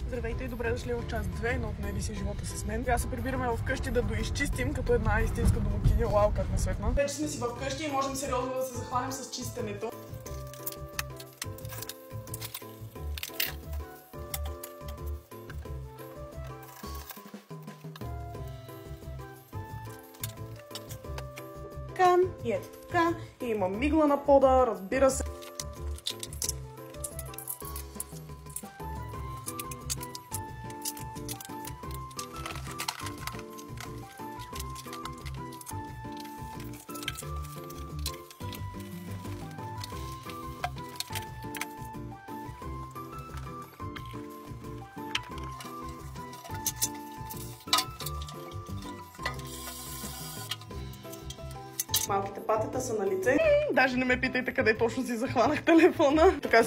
Здравейте и добре дошли в част 2 на Отнели си живота с мен. Сега се прибираме вкъщи да доизчистим като една истинска домакиня. Вау, как ме светна. Вече сме си вкъщи и можем сериозно да се захванем с чистенето. И ето така. И има мигла на пода, разбира се. Малките патета са на лице. Даже не ме питайте къде точно си захванах телефона. Така